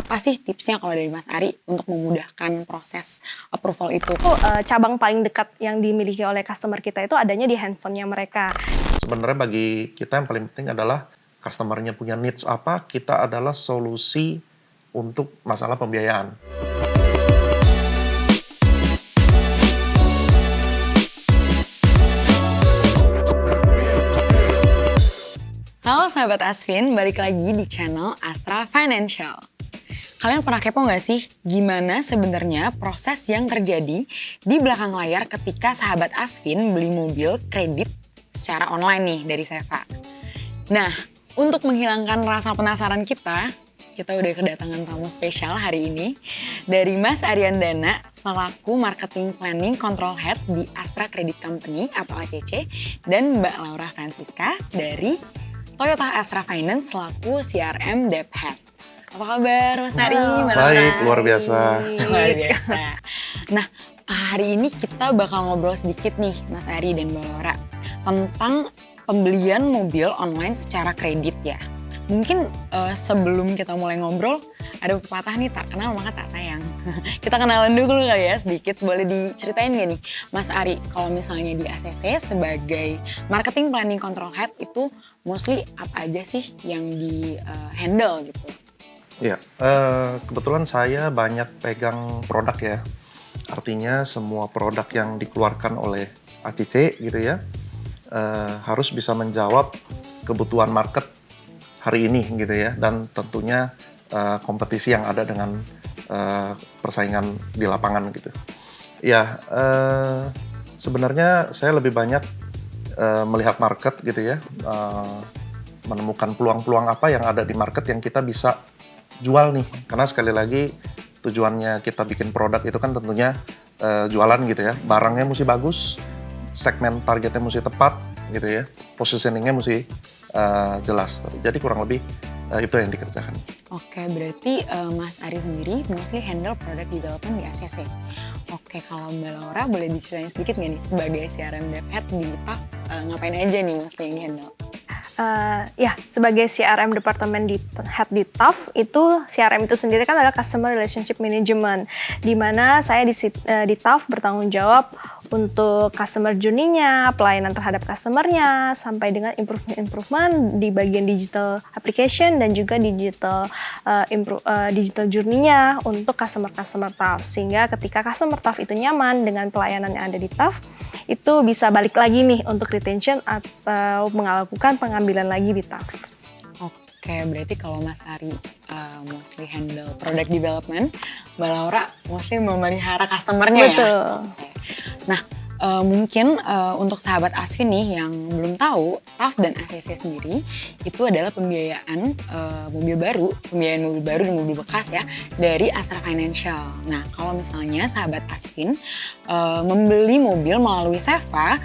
Apa sih tipsnya kalau dari Mas Ari untuk memudahkan proses approval itu? Cabang paling dekat yang dimiliki oleh customer kita itu adanya di handphonenya mereka. Sebenarnya bagi kita yang paling penting adalah customer-nya punya needs apa, kita adalah solusi untuk masalah pembiayaan. Halo sahabat Asvin, balik lagi di channel Astra Financial. Kalian pernah kepo nggak sih gimana sebenarnya proses yang terjadi di belakang layar ketika sahabat Asvin beli mobil kredit secara online nih dari Seva? Nah, untuk menghilangkan rasa penasaran kita udah kedatangan tamu spesial hari ini dari Mas Ariandana selaku Marketing Planning Control Head di Astra Credit Company atau ACC dan Mbak Laura Francisca dari Toyota Astra Finance selaku CRM Debt Head. Apa kabar Mas Ari? Baik, luar biasa. Luar biasa. Nah, hari ini kita bakal ngobrol sedikit nih Mas Ari dan Mbak Laura tentang pembelian mobil online secara kredit ya. Mungkin sebelum kita mulai ngobrol, ada pepatah nih, tak kenal maka tak sayang. Kita kenalan dulu kali ya sedikit, boleh diceritain gak nih Mas Ari, kalau misalnya di ACC sebagai Marketing Planning Control Head itu mostly apa aja sih yang di handle gitu? Ya, kebetulan saya banyak pegang produk ya. Artinya semua produk yang dikeluarkan oleh ACC gitu ya, harus bisa menjawab kebutuhan market hari ini gitu ya, dan tentunya kompetisi yang ada dengan persaingan di lapangan gitu. Ya, sebenarnya saya lebih banyak melihat market gitu ya, menemukan peluang-peluang apa yang ada di market yang kita bisa jual nih. Karena sekali lagi tujuannya kita bikin produk itu kan tentunya jualan gitu ya, barangnya mesti bagus, segmen targetnya mesti tepat gitu ya, positioningnya mesti jelas. Jadi kurang lebih itu yang dikerjakan. Oke, berarti Mas Ari sendiri mostly handle product development di ACC. Oke, kalau Mbak Laura boleh diceritain sedikit nggak nih sebagai CRM Dev Head di TAF ngapain aja nih mostly yang di-handle? Ya, sebagai CRM departemen di head di TAF, itu CRM itu sendiri kan adalah Customer Relationship Management, di mana saya di TAF bertanggung jawab untuk customer journey-nya, pelayanan terhadap customer-nya, sampai dengan improvement di bagian digital application dan juga digital journey-nya untuk customer TAF. Sehingga ketika customer TAF itu nyaman dengan pelayanan yang ada di TAF, itu bisa balik lagi nih untuk retention atau melakukan pengambilan lagi di TAF. Oke, berarti kalau Mas Ari mostly handle product development, Mbak Laura mostly memelihara customer-nya ya? Betul. Oke. Nah, mungkin untuk sahabat Asvin nih yang belum tahu, TAF dan ACC sendiri itu adalah pembiayaan mobil baru dan mobil bekas ya dari Astra Financial. Nah, kalau misalnya sahabat Asvin membeli mobil melalui Seva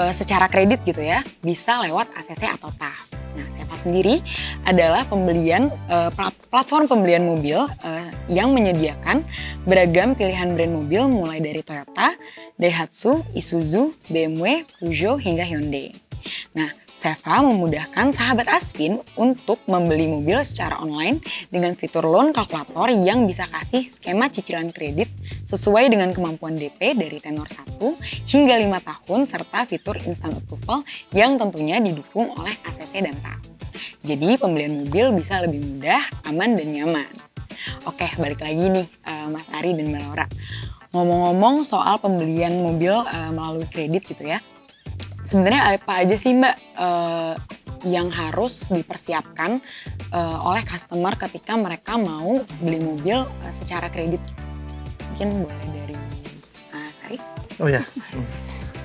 secara kredit gitu ya, bisa lewat ACC atau TAF. Nah, Seva sendiri adalah platform pembelian mobil yang menyediakan beragam pilihan brand mobil mulai dari Toyota, Daihatsu, Isuzu, BMW, Peugeot, hingga Hyundai. Nah, Seva memudahkan sahabat Asvin untuk membeli mobil secara online dengan fitur loan kalkulator yang bisa kasih skema cicilan kredit sesuai dengan kemampuan DP dari tenor 1 hingga 5 tahun serta fitur instant approval yang tentunya didukung oleh ACC dan TAF. Jadi pembelian mobil bisa lebih mudah, aman, dan nyaman. Oke, balik lagi nih Mas Ari dan Mbak Laura. Ngomong-ngomong soal pembelian mobil melalui kredit gitu ya. Sebenarnya apa aja sih Mbak yang harus dipersiapkan oleh customer ketika mereka mau beli mobil secara kredit? Mungkin boleh dari Mas Ari? Oh ya,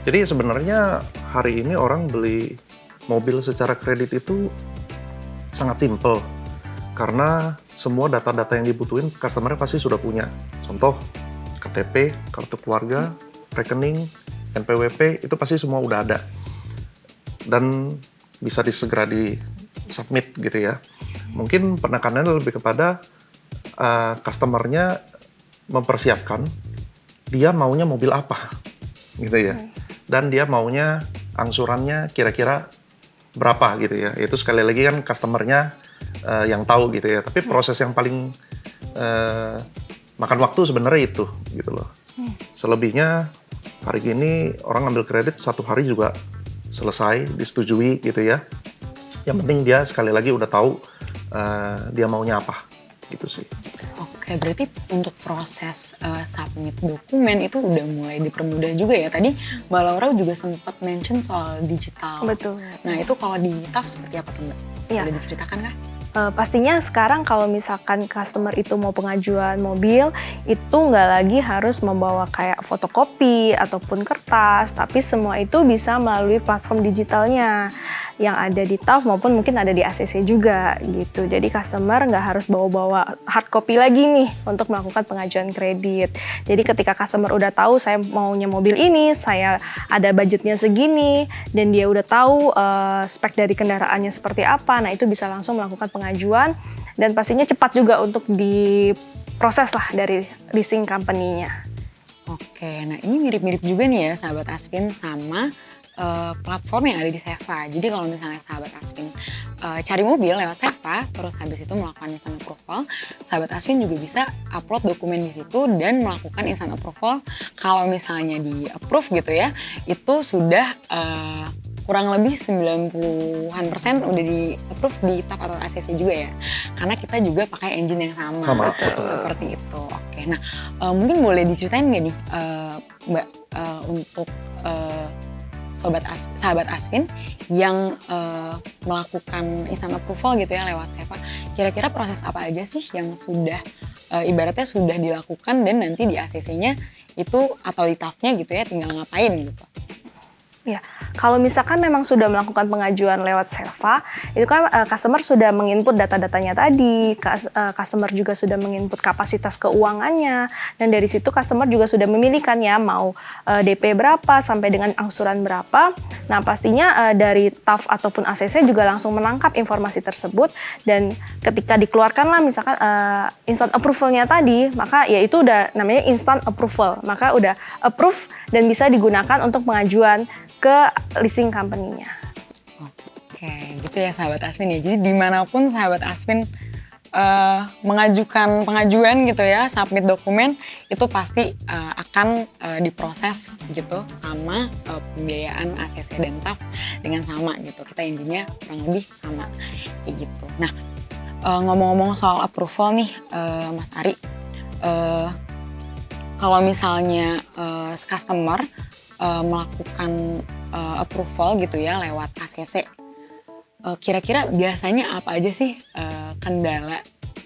jadi sebenarnya hari ini orang beli mobil secara kredit itu sangat simple. Karena semua data-data yang dibutuhin customer pasti sudah punya. Contoh, KTP, kartu keluarga, rekening, NPWP, itu pasti semua udah ada. Dan bisa segera di-submit gitu ya. Mungkin penekanannya lebih kepada customer-nya mempersiapkan dia maunya mobil apa gitu ya. Dan dia maunya angsurannya kira-kira berapa gitu ya. Itu sekali lagi kan customer-nya yang tahu gitu ya. Tapi proses yang paling makan waktu sebenarnya itu gitu loh. Selebihnya hari ini orang ambil kredit 1 hari juga selesai, disetujui gitu ya. Yang penting dia sekali lagi udah tahu dia maunya apa gitu sih. Oke, berarti untuk proses submit dokumen itu udah mulai dipermudah juga ya. Tadi Mbak Laura juga sempat mention soal digital. Betul. Nah itu kalau di TAF seperti apa tuh Mbak? Iya. Boleh diceritakan kah? Pastinya sekarang kalau misalkan customer itu mau pengajuan mobil, itu nggak lagi harus membawa kayak fotokopi ataupun kertas, tapi semua itu bisa melalui platform digitalnya yang ada di TAF maupun mungkin ada di ACC juga gitu. Jadi customer nggak harus bawa-bawa hard copy lagi nih untuk melakukan pengajuan kredit. Jadi ketika customer udah tahu saya maunya mobil ini, saya ada budgetnya segini, dan dia udah tahu spek dari kendaraannya seperti apa, nah itu bisa langsung melakukan pengajuan dan pastinya cepat juga untuk diproses lah dari leasing company-nya. Oke, nah ini mirip-mirip juga nih ya sahabat Asvin sama platform yang ada di Seva. Jadi kalau misalnya sahabat Asvin cari mobil lewat Seva, terus habis itu melakukan instant approval, sahabat Asvin juga bisa upload dokumen di situ dan melakukan instant approval. Kalau misalnya di approve gitu ya, itu sudah kurang lebih 90% udah di approve di TAF atau ACC juga ya. Karena kita juga pakai engine yang sama. Seperti itu. Oke, nah mungkin boleh diceritain nggak nih Mbak untuk sahabat Asvin yang melakukan instant approval gitu ya lewat Seva, kira-kira proses apa aja sih yang sudah ibaratnya sudah dilakukan dan nanti di ACC-nya itu atau di TAF-nya gitu ya tinggal ngapain gitu? Ya, kalau misalkan memang sudah melakukan pengajuan lewat Seva, itu kan customer sudah menginput data-datanya tadi, customer juga sudah menginput kapasitas keuangannya, dan dari situ customer juga sudah memilihkan ya mau DP berapa sampai dengan angsuran berapa. Nah pastinya dari TAF ataupun ACC juga langsung menangkap informasi tersebut, dan ketika dikeluarkanlah misalkan instant approval-nya tadi, maka ya itu udah namanya instant approval, maka udah approve dan bisa digunakan untuk pengajuan ke leasing company-nya. Oke, gitu ya sahabat Asvin ya. Jadi dimanapun sahabat Asvin mengajukan pengajuan gitu ya, submit dokumen, itu pasti akan diproses gitu sama pembiayaan ACC dan TAF dengan sama gitu. Kita intinya kurang lebih sama kayak gitu. Nah, ngomong-ngomong soal approval nih Mas Ari, kalau misalnya customer melakukan approval gitu ya lewat ACC, kira-kira biasanya apa aja sih kendala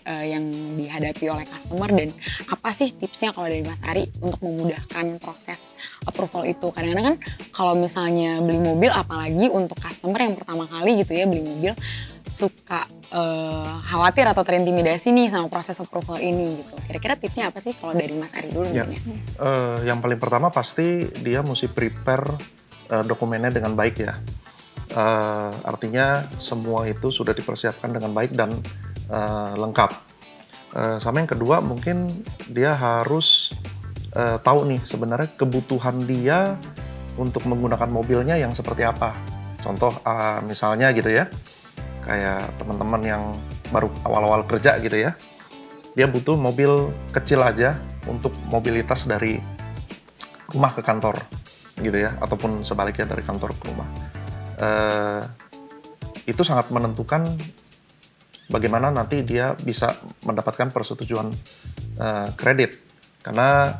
yang dihadapi oleh customer dan apa sih tipsnya kalau dari Mas Ari untuk memudahkan proses approval itu? Kadang-kadang kan kalau misalnya beli mobil, apalagi untuk customer yang pertama kali gitu ya beli mobil, suka khawatir atau terintimidasi nih sama proses approval ini gitu. Kira-kira tipsnya apa sih kalau dari Mas Ari dulu? Ya, yang paling pertama pasti dia mesti prepare dokumennya dengan baik ya. Artinya semua itu sudah dipersiapkan dengan baik dan lengkap. Sama yang kedua mungkin dia harus tahu nih sebenarnya kebutuhan dia untuk menggunakan mobilnya yang seperti apa. Contoh misalnya gitu ya, kayak teman-teman yang baru awal-awal kerja gitu ya, dia butuh mobil kecil aja untuk mobilitas dari rumah ke kantor gitu ya, ataupun sebaliknya dari kantor ke rumah. Itu sangat menentukan bagaimana nanti dia bisa mendapatkan persetujuan kredit, karena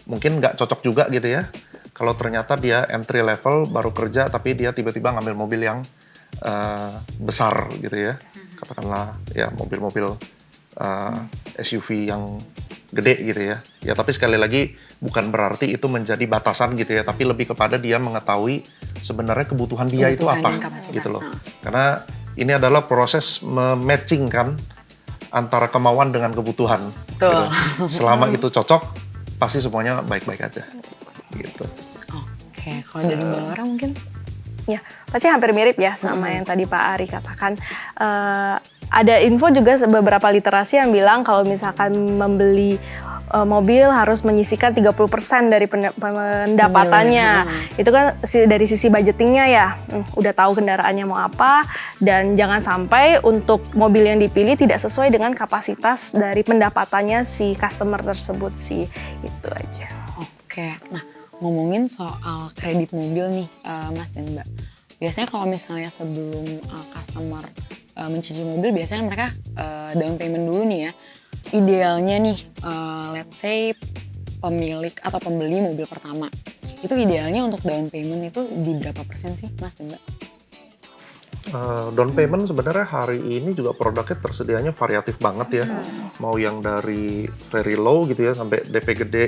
mungkin nggak cocok juga gitu ya kalau ternyata dia entry level baru kerja tapi dia tiba-tiba ngambil mobil yang besar gitu ya, katakanlah ya mobil-mobil SUV yang gede gitu ya. Ya tapi sekali lagi bukan berarti itu menjadi batasan gitu ya, tapi lebih kepada dia mengetahui sebenarnya kebutuhan dia itu apa gitu loh. Karena ini adalah proses mematchingkan antara kemauan dengan kebutuhan. Gitu. Selama itu cocok, pasti semuanya baik-baik aja. Gitu. Oke, kalau dari Mbak Laura mungkin? Ya, pasti hampir mirip ya sama yang tadi Pak Ari katakan. Ada info juga beberapa literasi yang bilang kalau misalkan membeli mobil harus menyisihkan 30% dari pendapatannya. Itu kan dari sisi budgetingnya ya, udah tahu kendaraannya mau apa, dan jangan sampai untuk mobil yang dipilih tidak sesuai dengan kapasitas dari pendapatannya si customer tersebut sih, itu aja. Oke, nah ngomongin soal kredit mobil nih Mas dan Mbak. Biasanya kalau misalnya sebelum customer mencicil mobil, biasanya mereka down payment dulu nih ya. Idealnya nih, let's say pemilik atau pembeli mobil pertama, itu idealnya untuk down payment itu di berapa persen sih Mas dan Mbak? Down payment sebenarnya hari ini juga produknya tersedianya variatif banget ya. Mau yang dari very low gitu ya sampai DP gede.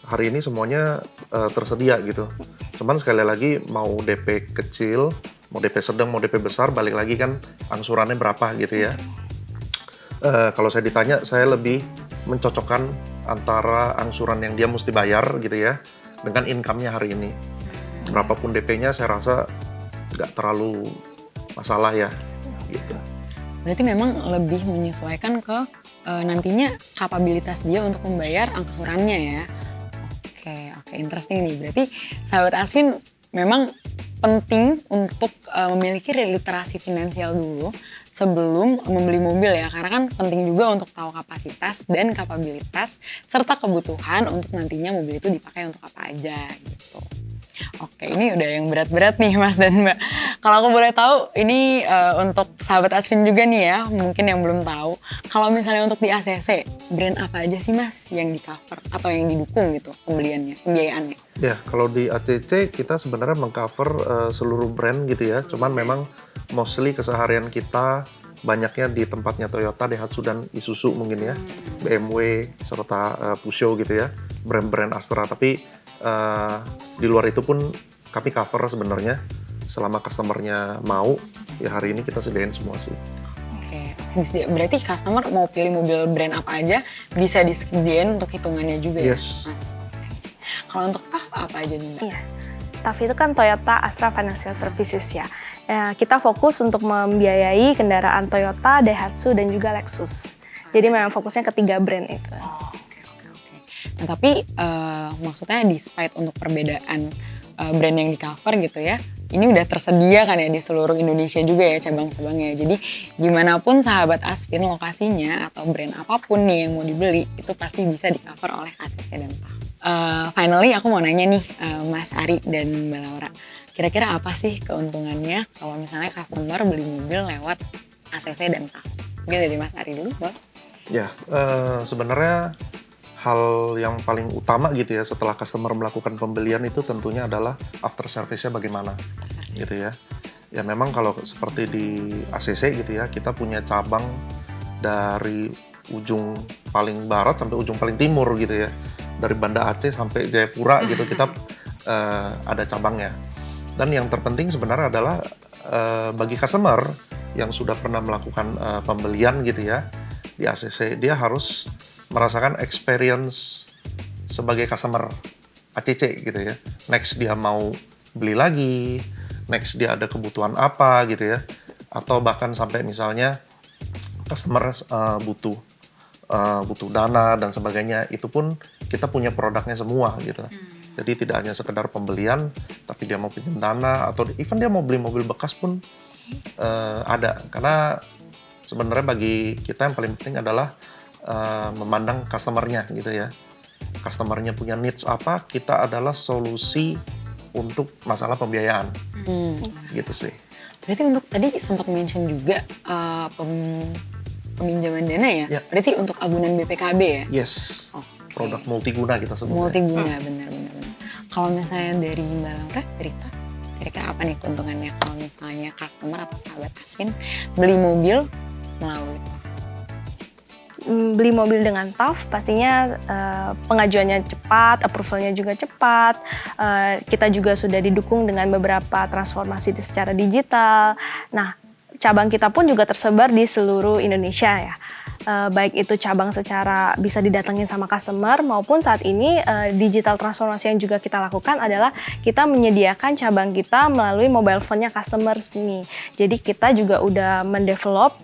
Hari ini semuanya tersedia gitu. Cuman sekali lagi mau DP kecil, mau DP sedang, mau DP besar, balik lagi kan angsurannya berapa gitu ya. Kalau saya ditanya, saya lebih mencocokkan antara angsuran yang dia mesti bayar gitu ya dengan income-nya hari ini. Berapapun DP-nya saya rasa nggak terlalu masalah ya gitu. Berarti memang lebih menyesuaikan ke nantinya kapabilitas dia untuk membayar angsurannya ya. Oke, interesting nih. Berarti sahabat Asvin memang penting untuk memiliki literasi finansial dulu sebelum membeli mobil ya, karena kan penting juga untuk tahu kapasitas dan kapabilitas serta kebutuhan untuk nantinya mobil itu dipakai untuk apa aja gitu. Oke, ini udah yang berat-berat nih Mas dan Mbak. Kalau aku boleh tahu, ini untuk sahabat Asvin juga nih ya, mungkin yang belum tahu. Kalau misalnya untuk di ACC, brand apa aja sih Mas yang di cover atau yang didukung gitu pembiayaannya? Ya, kalau di ACC kita sebenarnya mengcover seluruh brand gitu ya. Cuman memang mostly keseharian kita banyaknya di tempatnya Toyota, Daihatsu, dan Isuzu mungkin ya. BMW serta Pusho gitu ya. Brand-brand Astra. Tapi di luar itu pun kami cover sebenarnya selama customernya mau. Ya hari ini kita sediain semua sih. Oke, berarti customer mau pilih mobil brand apa aja bisa disediain untuk hitungannya juga ya Mas? Kalau untuk TAF apa aja nih Mbak? Iya, TAF itu kan Toyota Astra Financial Services ya. Kita fokus untuk membiayai kendaraan Toyota, Daihatsu, dan juga Lexus. Jadi memang fokusnya ke 3 brand itu. Oke. Nah tapi maksudnya despite untuk perbedaan brand yang di cover gitu ya, ini udah tersedia kan ya di seluruh Indonesia juga ya cabang-cabangnya. Jadi gimana pun sahabat Asvin lokasinya atau brand apapun nih yang mau dibeli, itu pasti bisa di cover oleh ACC dan TAF. Finally aku mau nanya nih Mas Ari dan Mbak Laura, kira-kira apa sih keuntungannya kalau misalnya customer beli mobil lewat ACC dan TAF? Gitu dari Mas Ari dulu, Bang. Ya, sebenarnya hal yang paling utama gitu ya setelah customer melakukan pembelian itu tentunya adalah after service-nya bagaimana gitu ya. Ya memang kalau seperti di ACC gitu ya, kita punya cabang dari ujung paling barat sampai ujung paling timur gitu ya. Dari Banda Aceh sampai Jayapura gitu kita ada cabangnya. Dan yang terpenting sebenarnya adalah bagi customer yang sudah pernah melakukan pembelian gitu ya di ACC, dia harus merasakan experience sebagai customer ACC gitu ya. Next dia mau beli lagi, next dia ada kebutuhan apa gitu ya. Atau bahkan sampai misalnya customer butuh dana dan sebagainya, itu pun kita punya produknya semua gitu. Jadi tidak hanya sekedar pembelian, tapi dia mau pinjam dana atau even dia mau beli mobil bekas pun ada. Karena sebenarnya bagi kita yang paling penting adalah memandang customer-nya gitu ya. Customer-nya punya needs apa, kita adalah solusi untuk masalah pembiayaan. Gitu sih. Berarti untuk tadi sempat mention juga peminjaman dana ya? Berarti untuk agunan BPKB ya? Yes. Produk multiguna kita sebutnya. Multiguna, benar. Kalau misalnya dari Mbak Laura, cerita kira-kira apa nih keuntungannya kalau misalnya customer atau sahabat Asvin beli mobil melalui beli mobil dengan TAF pastinya pengajuannya cepat, approval-nya juga cepat. Kita juga sudah didukung dengan beberapa transformasi secara digital. Nah, cabang kita pun juga tersebar di seluruh Indonesia ya. Baik itu cabang secara bisa didatengin sama customer maupun saat ini digital transformasi yang juga kita lakukan adalah kita menyediakan cabang kita melalui mobile phone-nya customer nih. Jadi kita juga udah mendevelop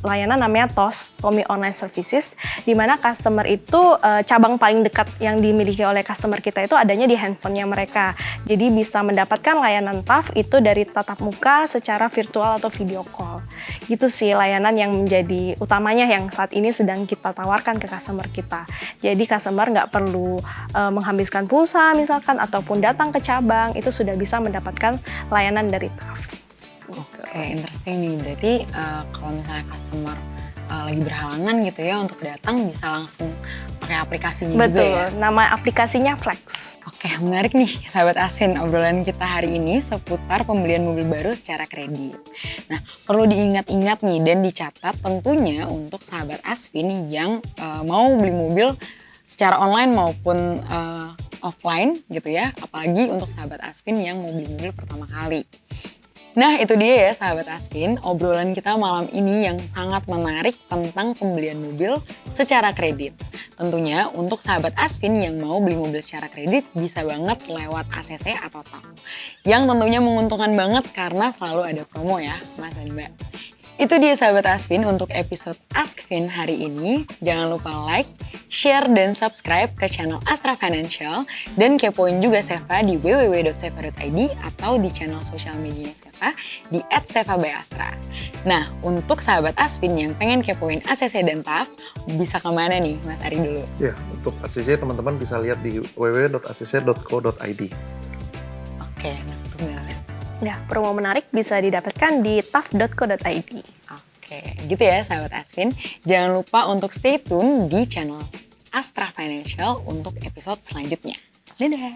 layanan namanya TOS, Tommy Online Services, di mana customer itu cabang paling dekat yang dimiliki oleh customer kita itu adanya di handphonenya mereka. Jadi bisa mendapatkan layanan TAF itu dari tatap muka secara virtual atau video call. Gitu sih layanan yang menjadi utamanya yang saat ini sedang kita tawarkan ke customer kita. Jadi customer nggak perlu menghabiskan pulsa misalkan ataupun datang ke cabang, itu sudah bisa mendapatkan layanan dari TAF. Oke, interesting nih. Berarti kalau misalnya customer lagi berhalangan gitu ya untuk datang bisa langsung pakai aplikasinya juga ya? Betul, nama aplikasinya Flex. Oke, menarik nih sahabat Asvin, obrolan kita hari ini seputar pembelian mobil baru secara kredit. Nah, perlu diingat-ingat nih dan dicatat tentunya untuk sahabat Asvin yang mau beli mobil secara online maupun offline gitu ya, apalagi untuk sahabat Asvin yang mau beli mobil pertama kali. Nah, itu dia ya sahabat Asvin, obrolan kita malam ini yang sangat menarik tentang pembelian mobil secara kredit. Tentunya untuk sahabat Asvin yang mau beli mobil secara kredit bisa banget lewat ACC atau TAF. Yang tentunya menguntungkan banget karena selalu ada promo ya, Mas dan Mbak. Itu dia sahabat Asvin untuk episode Askvin hari ini. Jangan lupa like, share, dan subscribe ke channel Astra Financial. Dan kepoin juga Seva di www.seva.id atau di channel sosial medianya Seva di @seva_by_astra. Nah, untuk sahabat Asvin yang pengen kepoin ACC dan TAF, bisa kemana nih Mas Ari dulu? Ya, untuk ACC teman-teman bisa lihat di www.acc.co.id. Oke, nah benar. Ya, promo menarik bisa didapatkan di taf.co.id. Oke, gitu ya sahabat Asvin. Jangan lupa untuk stay tune di channel Astra Financial untuk episode selanjutnya. Dadah!